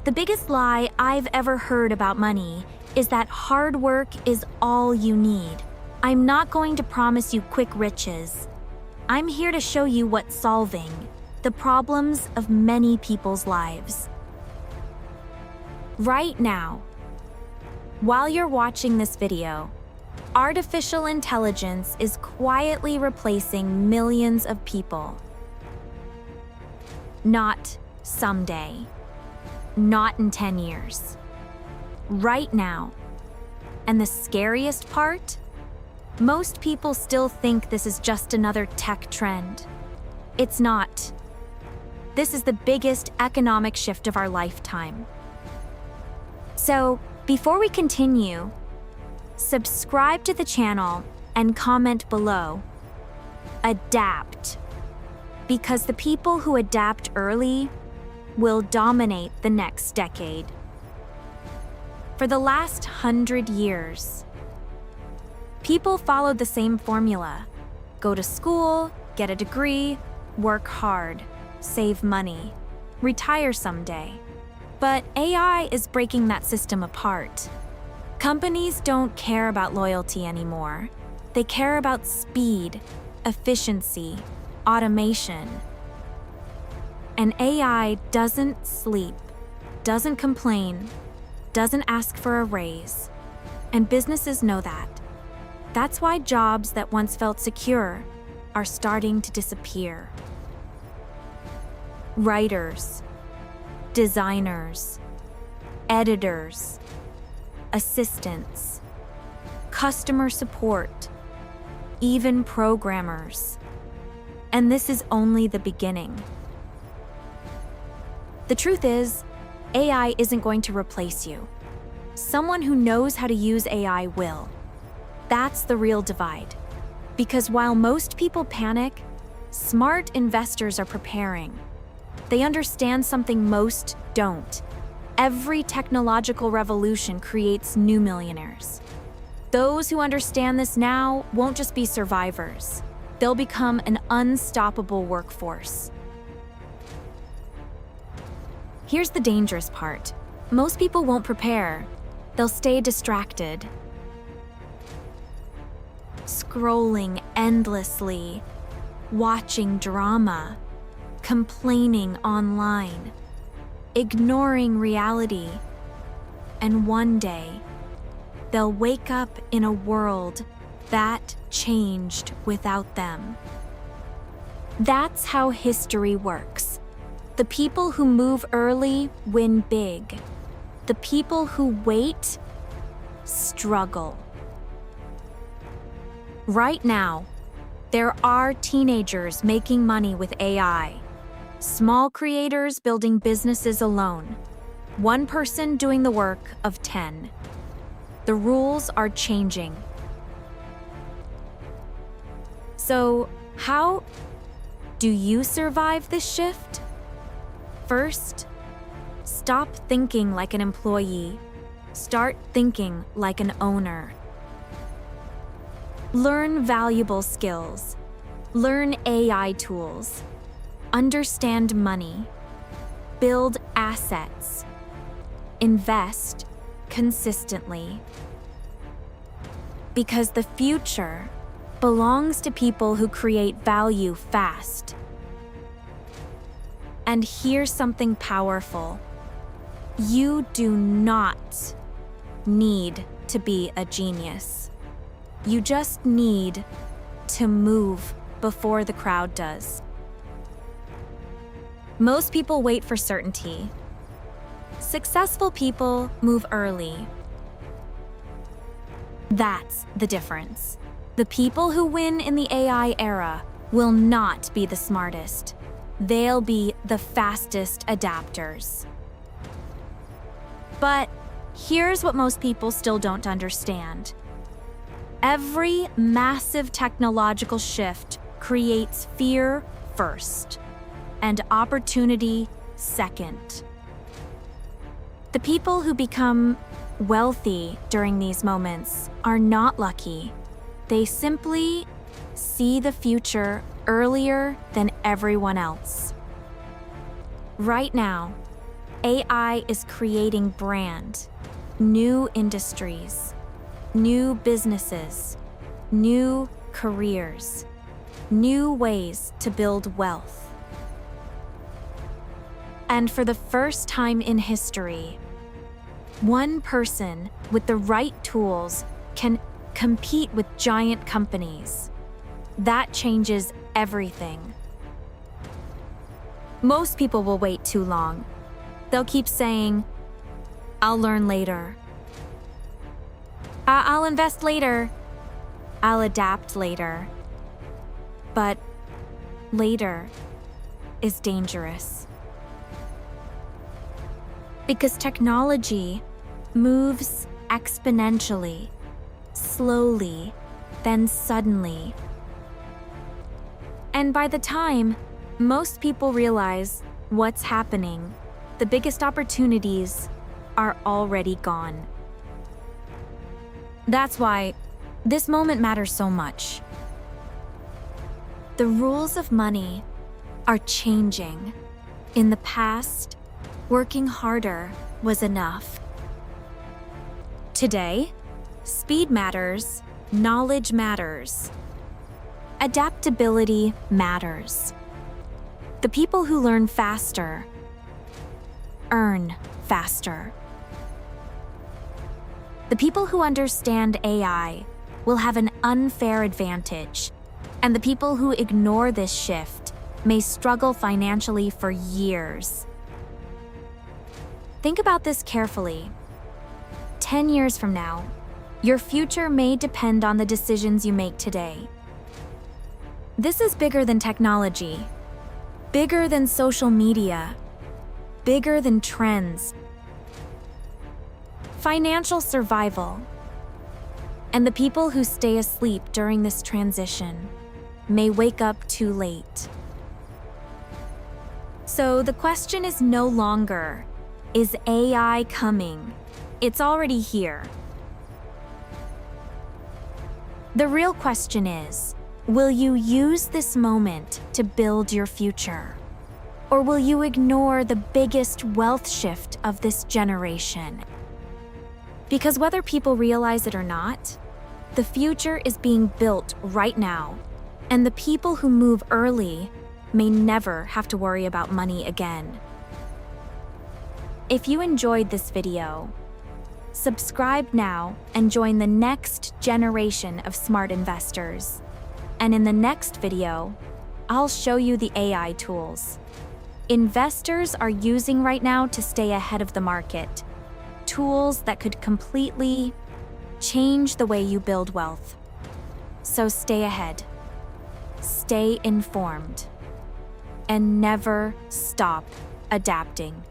The biggest lie I've ever heard about money is that hard work is all you need. I'm not going to promise you quick riches. I'm here to show you what's solving the problems of many people's lives. Right now, while you're watching this video, artificial intelligence is quietly replacing millions of people. Not someday. Not in 10 years. Right now. And the scariest part? Most people still think this is just another tech trend. It's not. This is the biggest economic shift of our lifetime. So, before we continue, subscribe to the channel and comment below. Adapt. Because the people who adapt early will dominate the next decade. For the last 100 years, people followed the same formula. Go to school, get a degree, work hard, save money, retire someday. But AI is breaking that system apart. Companies don't care about loyalty anymore. They care about speed, efficiency, automation. And AI doesn't sleep, doesn't complain, doesn't ask for a raise. And businesses know that. That's why jobs that once felt secure are starting to disappear. Writers, designers, editors, assistants, customer support, even programmers. And this is only the beginning. The truth is, AI isn't going to replace you. Someone who knows how to use AI will. That's the real divide. Because while most people panic, smart investors are preparing. They understand something most don't. Every technological revolution creates new millionaires. Those who understand this now won't just be survivors. They'll become an unstoppable workforce. Here's the dangerous part. Most people won't prepare. They'll stay distracted. Scrolling endlessly, watching drama, complaining online, ignoring reality. And one day, they'll wake up in a world that changed without them. That's how history works. The people who move early win big. The people who wait struggle. Right now, there are teenagers making money with AI. Small creators building businesses alone. One person doing the work of 10. The rules are changing. So, how do you survive this shift? First, stop thinking like an employee. Start thinking like an owner. Learn valuable skills. Learn AI tools. Understand money. Build assets. Invest consistently. Because the future belongs to people who create value fast. And here's something powerful. You do not need to be a genius. You just need to move before the crowd does. Most people wait for certainty. Successful people move early. That's the difference. The people who win in the AI era will not be the smartest. They'll be the fastest adapters. But here's what most people still don't understand. Every massive technological shift creates fear first and opportunity second. The people who become wealthy during these moments are not lucky. They simply see the future earlier than everyone else. Right now, AI is creating brand, new industries, new businesses, new careers, new ways to build wealth. And for the first time in history, one person with the right tools can compete with giant companies. That changes everything. Most people will wait too long. They'll keep saying, "I'll learn later. I'll invest later. I'll adapt later." But later is dangerous. Because technology moves exponentially, slowly, then suddenly. And by the time most people realize what's happening, the biggest opportunities are already gone. That's why this moment matters so much. The rules of money are changing. In the past, working harder was enough. Today, speed matters, knowledge matters. Adaptability matters. The people who learn faster earn faster. The people who understand AI will have an unfair advantage, and the people who ignore this shift may struggle financially for years. Think about this carefully. 10 years from now, your future may depend on the decisions you make today. This is bigger than technology, bigger than social media, bigger than trends. Financial survival. And the people who stay asleep during this transition may wake up too late. So the question is no longer, is AI coming? It's already here. The real question is, will you use this moment to build your future? Or will you ignore the biggest wealth shift of this generation? Because whether people realize it or not, the future is being built right now, and the people who move early may never have to worry about money again. If you enjoyed this video, subscribe now and join the next generation of smart investors. And in the next video, I'll show you the AI tools investors are using right now to stay ahead of the market. Tools that could completely change the way you build wealth. So stay ahead, stay informed, and never stop adapting.